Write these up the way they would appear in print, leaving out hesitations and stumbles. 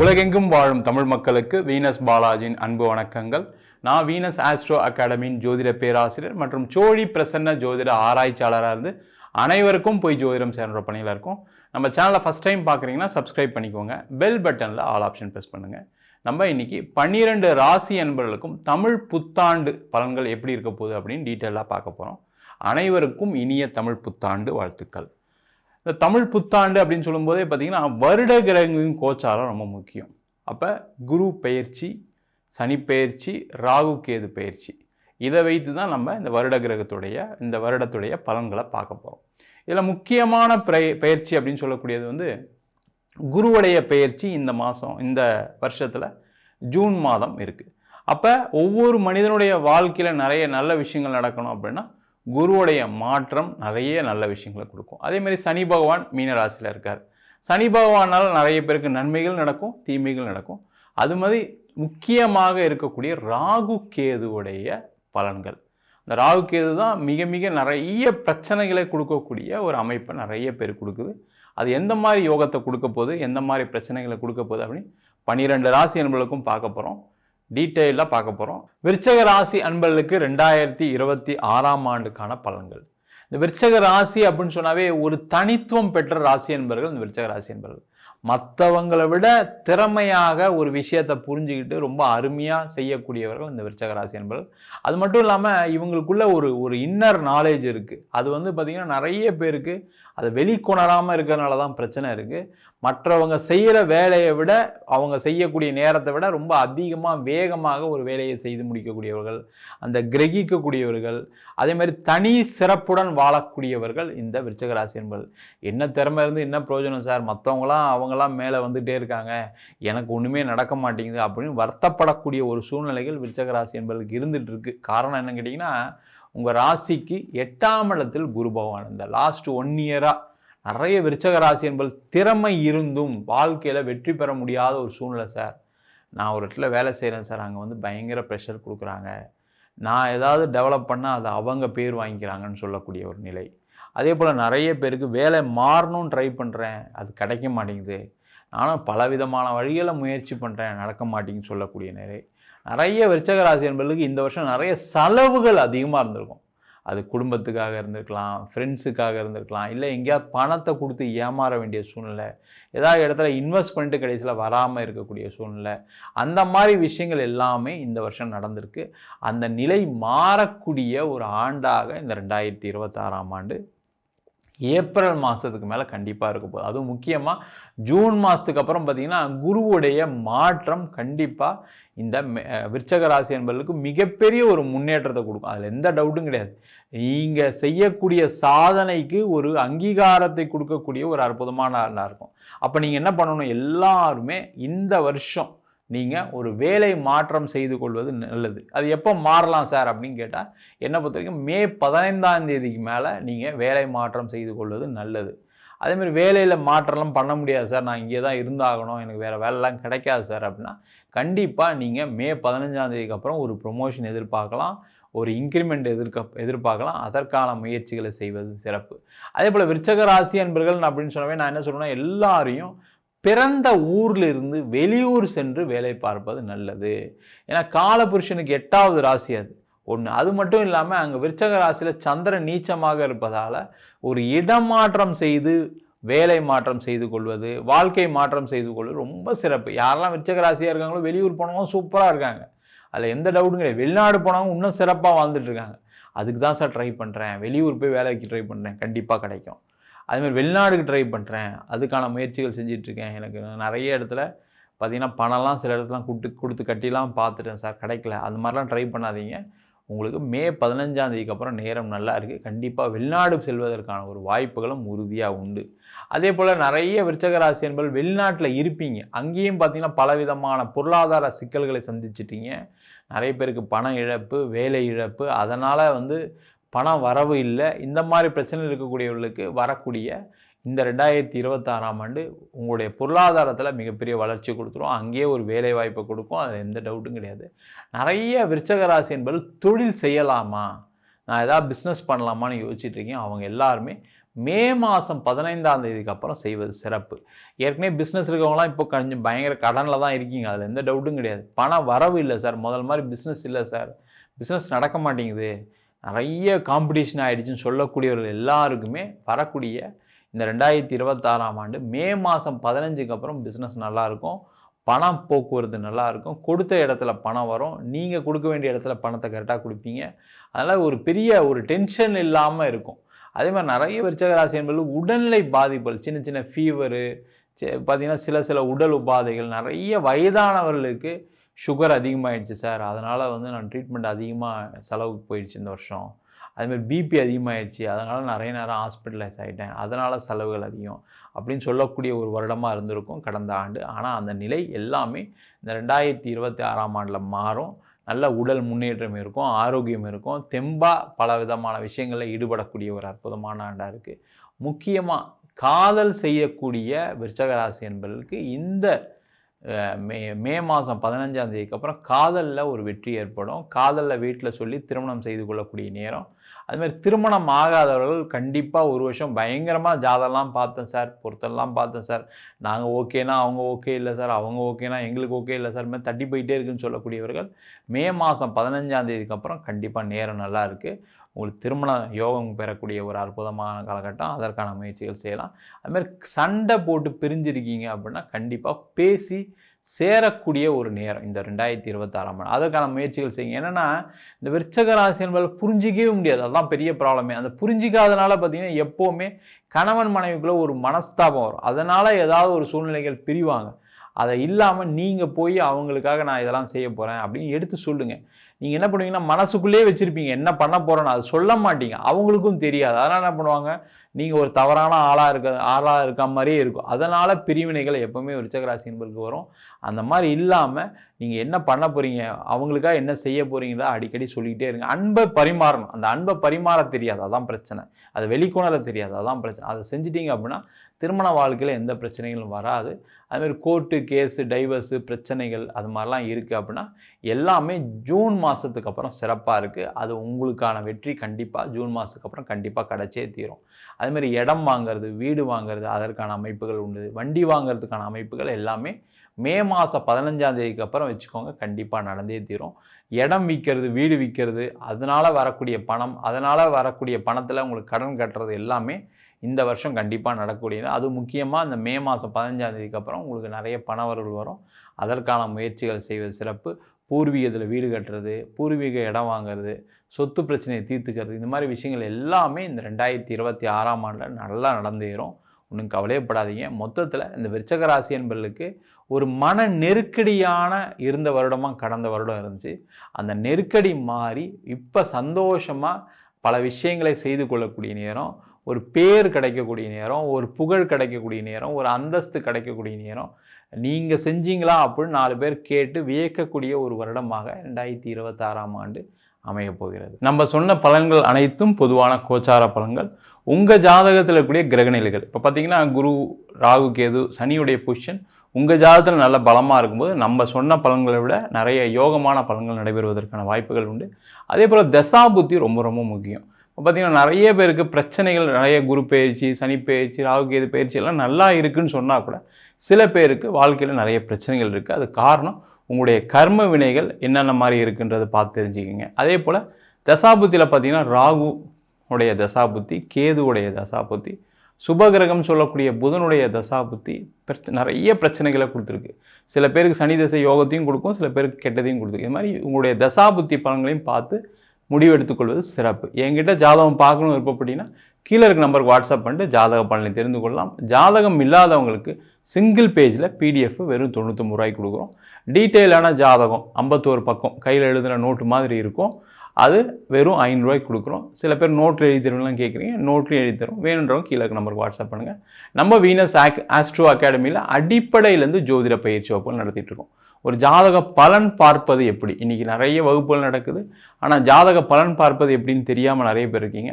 உலகெங்கும் வாழும் தமிழ் மக்களுக்கு வீனஸ் பாலாஜியின் அன்பு வணக்கங்கள். நான் வீனஸ் ஆஸ்ட்ரோ அகாடமியின் ஜோதிட பேராசிரியர் மற்றும் சோழி பிரசன்ன ஜோதிட ஆராய்ச்சியாளராக இருந்து அனைவருக்கும் போய் ஜோதிடம் சேர்ந்த பணியில் இருக்கும். நம்ம சேனலை ஃபஸ்ட் டைம் பார்க்குறீங்கன்னா சப்ஸ்கிரைப் பண்ணிக்கோங்க. பெல் பட்டனில் ஆல் ஆப்ஷன் ப்ரெஸ் பண்ணுங்கள். நம்ம இன்னைக்கு 12 ராசி அன்பர்களுக்கும் தமிழ் புத்தாண்டு பலன்கள் எப்படி இருக்க போகுது அப்படின்னு டீட்டெயிலாக பார்க்க போகிறோம். அனைவருக்கும் இனிய தமிழ் புத்தாண்டு வாழ்த்துக்கள். இந்த தமிழ் புத்தாண்டு அப்படின்னு சொல்லும்போதே பார்த்தீங்கன்னா வருட கிரகங்களின் கோச்சாரம் ரொம்ப முக்கியம். அப்போ குரு பெயர்ச்சி, சனி பெயர்ச்சி, ராகு கேது பெயர்ச்சி, இதை வைத்து தான் நம்ம இந்த இந்த வருடத்துடைய பலன்களை பார்க்க போகிறோம். இதில் முக்கியமான பெயர்ச்சி அப்படின்னு சொல்லக்கூடியது குருவுடைய பெயர்ச்சி இந்த வருஷத்தில் ஜூன் மாதம் இருக்குது. அப்போ ஒவ்வொரு மனிதனுடைய வாழ்க்கையில் நிறைய நல்ல விஷயங்கள் நடக்கணும் அப்படின்னா குருவுடைய மாற்றம் நிறைய நல்ல விஷயங்களை கொடுக்கும். அதேமாதிரி சனி பகவான் மீனராசியில் இருக்கார். சனி பகவானால் நிறைய பேருக்கு நன்மைகள் நடக்கும், தீமைகள் நடக்கும். அது மாதிரி முக்கியமாக இருக்கக்கூடிய ராகு கேதுவுடைய பலன்கள். இந்த ராகு கேது தான் மிக மிக நிறைய பிரச்சனைகளை கொடுக்கக்கூடிய ஒரு அமைப்பை நிறைய பேர் கொடுக்குது. அது எந்த மாதிரி யோகத்தை கொடுக்க போகுது, எந்த மாதிரி பிரச்சனைகளை கொடுக்க போகுது அப்படின்னு 12 ராசி அன்பர்களுக்கும் பார்க்க போகிறோம். டீட்டெயிலாக பார்க்க போகிறோம். விருச்சக ராசி அன்பர்களுக்கு 2026ஆம் ஆண்டுக்கான பலன்கள். இந்த விருச்சக ராசி அப்படின்னு சொன்னாவே ஒரு தனித்துவம் பெற்ற ராசி அன்பர்கள் இந்த விருச்சக ராசி அன்பர்கள். மற்றவங்களை விட திறமையாக ஒரு விஷயத்தை புரிஞ்சுக்கிட்டு ரொம்ப அருமையாக செய்யக்கூடியவர்கள் இந்த விருச்சக ராசி அன்பர்கள். அது மட்டும் இல்லாமல் இவங்களுக்குள்ள ஒரு இன்னர் நாலேஜ் இருக்குது. அது பார்த்திங்கன்னா நிறைய பேருக்கு அதை வெளிக்கொணராமல் இருக்கிறதுனால தான் பிரச்சனை இருக்குது. மற்றவங்க செய்கிற வேலையை விட அவங்க செய்யக்கூடிய நேரத்தை விட ரொம்ப அதிகமாக வேகமாக ஒரு வேலையை செய்து முடிக்கக்கூடியவர்கள், அந்த கிரகிக்கக்கூடியவர்கள், அதே மாதிரி தனி சிறப்புடன் வாழக்கூடியவர்கள் இந்த விருச்சக ராசி என்பது. என்ன திறமை இருந்து என்ன பிரயோஜனம் சார், அவங்களாம் மேலே வந்துகிட்டே இருக்காங்க, எனக்கு ஒன்றுமே நடக்க மாட்டேங்குது அப்படின்னு வருத்தப்படக்கூடிய ஒரு சூழ்நிலைகள் விருச்சக ராசி என்பதுக்கு இருந்துகிட்டு இருக்கு. காரணம் என்னன்னு கேட்டிங்கன்னா, உங்கள் ராசிக்கு 8ஆம் இடத்தில் குரு பகவான் இந்த லாஸ்ட் 1 இயராக நிறைய விருச்சக ராசி என்பது திறமை இருந்தும் வாழ்க்கையில் வெற்றி பெற முடியாத ஒரு சூழ்நிலை. சார், நான் ஒரு இடத்துல வேலை செய்கிறேன் சார், அங்கே பயங்கர ப்ரெஷர் கொடுக்குறாங்க, நான் ஏதாவது டெவலப் பண்ணால் அதை அவங்க பேர் வாங்கிக்கிறாங்கன்னு சொல்லக்கூடிய ஒரு நிலை. அதே போல் நிறைய பேருக்கு வேலை மாறணும்னு ட்ரை பண்ணுறேன், அது கிடைக்க மாட்டேங்குது, நானும் பலவிதமான வழிகளை முயற்சி பண்ணுறேன், நடக்க மாட்டேங்குன்னு சொல்லக்கூடிய நிலை. நிறைய விருச்சக ராசி என்பதுக்கு இந்த வருஷம் நிறைய செலவுகள் அதிகமாக இருந்திருக்கும். அது குடும்பத்துக்காக இருந்திருக்கலாம், ஃப்ரெண்ட்ஸுக்காக இருந்திருக்கலாம், இல்லை எங்கேயாவது பணத்தை கொடுத்து ஏமாற வேண்டிய சூழ்நிலை, ஏதாவது இடத்துல இன்வெஸ்ட் பண்ணிட்டு கடைசியில் வராமல் இருக்கக்கூடிய சூழ்நிலை, அந்த மாதிரி விஷயங்கள் எல்லாமே இந்த வருஷம் நடந்திருக்கு. அந்த நிலை மாறக்கூடிய ஒரு ஆண்டாக இந்த 2026ஆம் ஆண்டு ஏப்ரல் மாதத்துக்கு மேலே கண்டிப்பாக இருக்க போகுது. அதுவும் முக்கியமாக ஜூன் மாதத்துக்கு அப்புறம் பார்த்திங்கன்னா குருவுடைய மாற்றம் கண்டிப்பாக இந்த விருச்சக ராசி என்பதற்கு மிகப்பெரிய ஒரு முன்னேற்றத்தை கொடுக்கும். அதில் எந்த டவுட்டும் கிடையாது. நீங்கள் செய்யக்கூடிய சாதனைக்கு ஒரு அங்கீகாரத்தை கொடுக்கக்கூடிய ஒரு அற்புதமான நாளாக இருக்கும். அப்போ நீங்கள் என்ன பண்ணணும், எல்லாருமே இந்த வருஷம் நீங்கள் ஒரு வேலை மாற்றம் செய்து கொள்வது நல்லது. அது எப்போ மாறலாம் சார் அப்படின்னு கேட்டால், என்னை பொறுத்த வரைக்கும் மே 15ஆம் தேதிக்கு மேலே நீங்கள் வேலை மாற்றம் செய்து கொள்வது நல்லது. அதேமாதிரி வேலையில் மாற்றம்லாம் பண்ண முடியாது சார், நான் இங்கே தான் இருந்தாகணும், எனக்கு வேறு வேலைலாம் கிடைக்காது சார் அப்படின்னா, கண்டிப்பாக நீங்கள் மே 15ஆம் தேதிக்கு அப்புறம் ஒரு ப்ரொமோஷன் எதிர்பார்க்கலாம், ஒரு இன்க்ரிமெண்ட் எதிர்பார்க்கலாம். அதற்கான முயற்சிகளை செய்வது சிறப்பு. அதே போல் விருச்சக ராசி அன்பர்கள் அப்படின்னு சொன்னவே நான் என்ன சொல்கிறேன்னா, எல்லாரையும் பிறந்த ஊரில் இருந்து வெளியூர் சென்று வேலை பார்ப்பது நல்லது. ஏன்னா காலபுருஷனுக்கு 8வது ராசி அது ஒன்று. அது மட்டும் இல்லாமல் அங்கே விருச்சக ராசியில் சந்திரன் நீச்சமாக இருப்பதால் ஒரு இடமாற்றம் செய்து வேலை மாற்றம் செய்து கொள்வது, வாழ்க்கை மாற்றம் செய்து கொள்வது ரொம்ப சிறப்பு. யாரெல்லாம் விருச்சக ராசியாக இருக்காங்களோ வெளியூர் போனவங்க சூப்பராக இருக்காங்க, அதில் எந்த டவுட்டும் கிடையாது. வெளிநாடு போனவங்க இன்னும் சிறப்பாக வாழ்ந்துட்டு இருக்காங்க. அதுக்கு தான் சார் ட்ரை பண்ணுறேன், வெளியூர் போய் வேலைக்கு ட்ரை பண்ணுறேன், கண்டிப்பாக கிடைக்கும். அதுமாதிரி வெளிநாடுக்கு ட்ரை பண்ணுறேன், அதுக்கான முயற்சிகள் செஞ்சிட்ருக்கேன். எனக்கு நிறைய இடத்துல பார்த்திங்கன்னா பணம்லாம் சில இடத்துலாம் கொடுத்து கட்டிலாம் பார்த்துட்டேன் சார், கிடைக்கல. அந்த மாதிரிலாம் ட்ரை பண்ணாதீங்க. உங்களுக்கு மே 15ஆம் தேதிக்கு அப்புறம் நேரம் நல்லா இருக்குது. கண்டிப்பாக வெளிநாடு செல்வதற்கான ஒரு வாய்ப்புகளும் உறுதியாக உண்டு. அதே போல் நிறைய விருச்சக ராசி என்பது வெளிநாட்டில் இருப்பீங்க, அங்கேயும் பார்த்திங்கன்னா பலவிதமான பொருளாதார சிக்கல்களை சந்திச்சிட்டிங்க. நிறைய பேருக்கு பண இழப்பு, வேலை இழப்பு, அதனால் பணம் வரவு இல்லை. இந்த மாதிரி பிரச்சனை இருக்கக்கூடியவர்களுக்கு வரக்கூடிய இந்த 2026ஆம் ஆண்டு உங்களுடைய பொருளாதாரத்தில் மிகப்பெரிய வளர்ச்சி கொடுத்துரும். அங்கேயே ஒரு வேலை வாய்ப்பை கொடுக்கும், அது எந்த டவுட்டும் கிடையாது. நிறைய விருச்சக ராசி என்பது தொழில் செய்யலாமா, நான் ஏதாவது பிஸ்னஸ் பண்ணலாமான்னு யோசிச்சுட்டு இருக்கேன். அவங்க எல்லாருமே மே மாதம் 15ஆம் தேதிக்கு அப்புறம் செய்வது சிறப்பு. ஏற்கனவே பிஸ்னஸ் இருக்கவங்களாம் இப்போ கொஞ்சம் பயங்கர கடனில் தான் இருக்கீங்க. அதில் எந்த டவுட்டும் கிடையாது. பணம் வரவு இல்லை சார், முதல் மாதிரி பிஸ்னஸ் இல்லை சார், பிஸ்னஸ் நடக்க மாட்டேங்குது, நிறைய காம்படிஷன் ஆகிடுச்சின்னு சொல்லக்கூடியவர்கள் எல்லாருக்குமே வரக்கூடிய இந்த 2026ஆம் ஆண்டு மே மாதம் 15க்கு அப்புறம் பிஸ்னஸ் நல்லாயிருக்கும், பணம் போக்குவரத்து நல்லாயிருக்கும், கொடுத்த இடத்துல பணம் வரும், நீங்கள் கொடுக்க வேண்டிய இடத்துல பணத்தை கரெக்டாக கொடுப்பீங்க. அதனால் ஒரு பெரிய ஒரு டென்ஷன் இல்லாமல் இருக்கும். அதே மாதிரி நிறைய விருச்சிக ராசி என்பது உடல்நிலை பாதிப்புகள், சின்ன சின்ன ஃபீவரு, பார்த்திங்கன்னா சில உடல் உபாதைகள், நிறைய வயதானவர்களுக்கு சுகர் அதிகமாகிடுச்சு சார், அதனால் நான் ட்ரீட்மெண்ட் அதிகமாக செலவுக்கு போயிடுச்சு இந்த வருஷம். அதுமாதிரி பிபி அதிகமாகிடுச்சு, அதனால் நிறைய நேரம் ஹாஸ்பிட்டலைஸ் ஆகிட்டேன், அதனால் செலவுகள் அதிகம் அப்படின்னு சொல்லக்கூடிய ஒரு வருடமாக இருந்திருக்கும் கடந்த ஆண்டு. ஆனால் அந்த நிலை எல்லாமே இந்த 2026ஆம் ஆண்டில் மாறும். நல்ல உடல் முன்னேற்றம் இருக்கும், ஆரோக்கியம் இருக்கும், தெம்பாக பல விதமான விஷயங்களில் ஈடுபடக்கூடிய ஒரு அற்புதமான ஆண்டாக இருக்குது. முக்கியமாக காதல் செய்யக்கூடிய விருச்சிக ராசி என்பவர்களுக்கு இந்த மே மாதம் 15ஆம் தேதிக்கு அப்புறம் காதலில் ஒரு வெற்றி ஏற்படும். காதலில் வீட்டில் சொல்லி திருமணம் செய்து கொள்ளக்கூடிய நேரம். அதுமாதிரி திருமணம் ஆகாதவர்கள் கண்டிப்பாக ஒரு வருஷம் பயங்கரமாக ஜாதகம்லாம் பார்த்தேன் சார், பொருத்தெல்லாம் பார்த்தேன் சார், நாங்கள் ஓகேனா அவங்க ஓகே இல்லை சார், அவங்க ஓகேனா எங்களுக்கு ஓகே இல்லை சார், மாதிரி தட்டி போயிட்டே இருக்குன்னு சொல்லக்கூடியவர்கள் மே மாதம் 15ஆம் தேதிக்கு அப்புறம் கண்டிப்பாக நேரம் நல்லா இருக்குது. உங்களுக்கு திருமண யோகம் பெறக்கூடிய ஒரு அற்புதமான காலகட்டம். அதற்கான முயற்சிகள் செய்யலாம். அதுமாதிரி சண்டை போட்டு பிரிஞ்சிருக்கீங்க அப்படின்னா கண்டிப்பாக பேசி சேரக்கூடிய ஒரு நேரம் இந்த 2026ஆம் ஆண்டு. அதற்கான முயற்சிகள் செய்யுங்க. என்னென்னா இந்த விருச்சிக ராசி என்பதை புரிஞ்சிக்கவே முடியாது, அதுதான் பெரிய ப்ராப்ளமே. அந்த புரிஞ்சிக்காதனால பார்த்தீங்கன்னா எப்போவுமே கணவன் மனைவிக்குள்ளே ஒரு மனஸ்தாபம் வரும். அதனால் ஏதாவது ஒரு சூழ்நிலைகள் பிரிவாங்க. அதை இல்லாமல் நீங்கள் போய் அவங்களுக்காக நான் இதெல்லாம் செய்ய போகிறேன் அப்படின்னு எடுத்து சொல்லுங்கள். நீங்கள் என்ன பண்ணுவீங்கன்னா மனசுக்குள்ளேயே வச்சுருப்பீங்க, என்ன பண்ண போகிறேன்னு அது சொல்ல மாட்டீங்க, அவங்களுக்கும் தெரியாது. அதனால் என்ன பண்ணுவாங்க, நீங்கள் ஒரு தவறான ஆளாக இருக்க மாதிரியே இருக்கும். அதனால் பிரிவினைகள் எப்போவுமே விருச்சிக ராசி என்பதற்கு வரும். அந்த மாதிரி இல்லாமல் நீங்கள் என்ன பண்ண போகிறீங்க, அவங்களுக்காக என்ன செய்ய போகிறீங்களா அடிக்கடி சொல்லிக்கிட்டே இருங்க. அன்பை பரிமாறணும். அந்த அன்பை பரிமாற தெரியாது, அதான் பிரச்சனை. அது வெளிக்கொணர தெரியாது, அதான் பிரச்சனை. அதை செஞ்சிட்டிங்க அப்படின்னா திருமண வாழ்க்கையில் எந்த பிரச்சனைகளும் வராது. அதுமாதிரி கோர்ட்டு கேஸு டைவர்ஸு பிரச்சனைகள் அது மாதிரிலாம் இருக்குது அப்படின்னா எல்லாமே ஜூன் மாதத்துக்கு அப்புறம் சிறப்பாக இருக்குது. அது உங்களுக்கான வெற்றி கண்டிப்பாக ஜூன் மாதத்துக்கு அப்புறம் கண்டிப்பாக கிடச்சே தீரும். அதுமாதிரி இடம் வாங்கிறது, வீடு வாங்கிறது, அதற்கான அமைப்புகள் உண்டு. வண்டி வாங்கிறதுக்கான அமைப்புகள் எல்லாமே மே மாதம் 15ஆம் தேதிக்கு அப்புறம் வச்சுக்கோங்க, கண்டிப்பாக நடந்தே தீரும். இடம் விற்கிறது, வீடு விற்கிறது, அதனால் வரக்கூடிய பணம், அதனால் வரக்கூடிய பணத்தில் உங்களுக்கு கடன் கட்டுறது எல்லாமே இந்த வருஷம் கண்டிப்பாக நடக்கக்கூடியது. அது முக்கியமாக இந்த மே மாதம் 15ஆம் தேதிக்கு அப்புறம் உங்களுக்கு நிறைய பணவரவுகள் வரும். அதற்கான முயற்சிகள் செய்வது சிறப்பு. பூர்வீகத்தில் வீடு கட்டுறது, பூர்வீக இடம் வாங்கிறது, சொத்து பிரச்சனையை தீர்த்துக்கிறது, இந்த மாதிரி விஷயங்கள் எல்லாமே இந்த 2026ஆம் ஆண்டில் நல்லா நடந்தேறும். ஒன்றும் கவலையப்படாதீங்க. மொத்தத்தில் இந்த விருச்சிக ராசி என்பவர்களுக்கு ஒரு மன நெருக்கடியான இருந்த வருடமாக கடந்த வருடம் இருந்துச்சு. அந்த நெருக்கடி மாறி இப்போ சந்தோஷமாக பல விஷயங்களை செய்து கொள்ளக்கூடிய நேரம், ஒரு பேர் கிடைக்கக்கூடிய நேரம், ஒரு புகழ் கிடைக்கக்கூடிய நேரம், ஒரு அந்தஸ்து கிடைக்கக்கூடிய நேரம், நீங்கள் செஞ்சீங்களா அப்படின்னு 4 பேர் கேட்டு வியக்கக்கூடிய ஒரு வருடமாக 2026ஆம் ஆண்டு அமையப் போகிறது. நம்ம சொன்ன பலன்கள் அனைத்தும் பொதுவான கோச்சார பலன்கள். உங்கள் ஜாதகத்தில் இருக்கக்கூடிய கிரகநிலைகள் இப்போ பார்த்தீங்கன்னா குரு, ராகு, கேது, சனியுடைய பொசிஷன் உங்கள் ஜாதகத்தில் நல்ல பலமாக இருக்கும்போது நம்ம சொன்ன பலன்களை விட நிறைய யோகமான பலன்கள் நடைபெறுவதற்கான வாய்ப்புகள் உண்டு. அதே போல் தசாபுத்தி ரொம்ப ரொம்ப முக்கியம். இப்போ பார்த்திங்கன்னா நிறைய பேருக்கு பிரச்சனைகள், நிறைய குரு பயிற்சி, சனி பயிற்சி, ராகு கேது பயிற்சி எல்லாம் நல்லா இருக்குதுன்னு சொன்னால் கூட சில பேருக்கு வாழ்க்கையில் நிறைய பிரச்சனைகள் இருக்குது. அது காரணம் உங்களுடைய கர்ம வினைகள் என்னென்ன மாதிரி இருக்குன்றதை பார்த்து தெரிஞ்சுக்கிங்க. அதே போல் தசாபுத்தியில் பார்த்திங்கன்னா ராகு உடைய தசாபுத்தி, கேதுவுடைய தசாபுத்தி, சுபகிரகம் சொல்லக்கூடிய புதனுடைய தசாபுத்தி நிறைய பிரச்சனைகளை கொடுத்துருக்கு. சில பேருக்கு சனி தசை யோகத்தையும் கொடுக்கும், சில பேருக்கு கெட்டதையும் கொடுத்துருக்கு. இது மாதிரி உங்களுடைய தசாபுத்தி பலன்களையும் பார்த்து முடிவெடுத்துக்கொள்வது சிறப்பு. என்கிட்ட ஜாதகம் பார்க்கணும் விருப்பப்பட்டீங்கன்னா கீழே இருக்க நம்பருக்கு வாட்ஸ்அப் பண்ணிட்டு ஜாதக பலனை தெரிந்து கொள்ளலாம். ஜாதகம் இல்லாதவங்களுக்கு சிங்கிள் பேஜில் பிடிஎஃப் வெறும் 99 ரூபாய்க்கு கொடுக்குறோம். டீட்டெயிலான ஜாதகம் 51 பக்கம் கையில் எழுதுகிற நோட்டு மாதிரி இருக்கும், அது வெறும் 500 ரூபாய்க்கு கொடுக்குறோம். சில பேர் நோட்டில் எழுதி தருவீங்களாம் கேட்குறீங்க, நோட்லையும் எழுதி தரும். வேணுன்றவங்க கீழே இருக்க நம்பருக்கு வாட்ஸ்அப் பண்ணுங்கள். நம்ம வீனஸ் ஆஸ்ட்ரோ அகாடமியில் அடிப்படையிலேருந்து ஜோதிட பயிற்சி வகுப்புகள் நடத்திட்டுருக்கோம். ஒரு ஜாதக பலன் பார்ப்பது எப்படி, இன்றைக்கி நிறைய வகுப்புகள் நடக்குது, ஆனால் ஜாதக பலன் பார்ப்பது எப்படின்னு தெரியாமல் நிறைய பேர் இருக்கீங்க.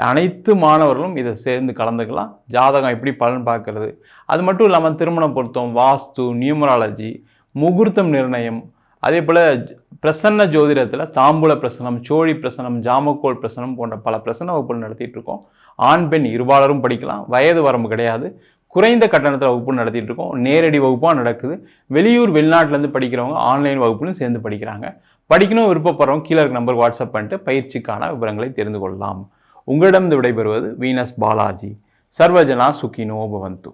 அனைத்து மாணவர்களும் இதை சேர்ந்து கலந்துக்கலாம். ஜாதகம் எப்படி பலன் பார்க்கறது, அது மட்டும் இல்லாமல் திருமண பொருத்தம், வாஸ்து, நியூமராலஜி, முகூர்த்தம் நிர்ணயம், அதே போல் பிரசன்ன ஜோதிடத்தில் தாம்பூல பிரசனம், சோழி பிரசனம், ஜாமக்கோல் பிரசனம் போன்ற பல பிரசன்ன வகுப்புகள் நடத்திட்டு இருக்கோம். ஆண் பெண் இருபாலரும் படிக்கலாம், வயது வரம்பு கிடையாது. குறைந்த கட்டணத்தில் வகுப்பு நடத்திட்டு இருக்கோம். நேரடி வகுப்பாக நடக்குது. வெளியூர் வெளிநாட்டிலேருந்து படிக்கிறவங்க ஆன்லைன் வகுப்புலையும் சேர்ந்து படிக்கிறாங்க. படிக்கணும் விருப்பப்படுறவங்க கீழே இருக்க நம்பருக்கு வாட்ஸ்அப் பண்ணிட்டு பயிற்சிக்கான விவரங்களை தெரிந்து கொள்ளலாம். உங்களிடம் விடைபெறுவது வீனஸ் பாலாஜி. சர்வஜனா சுகினோ பவந்து.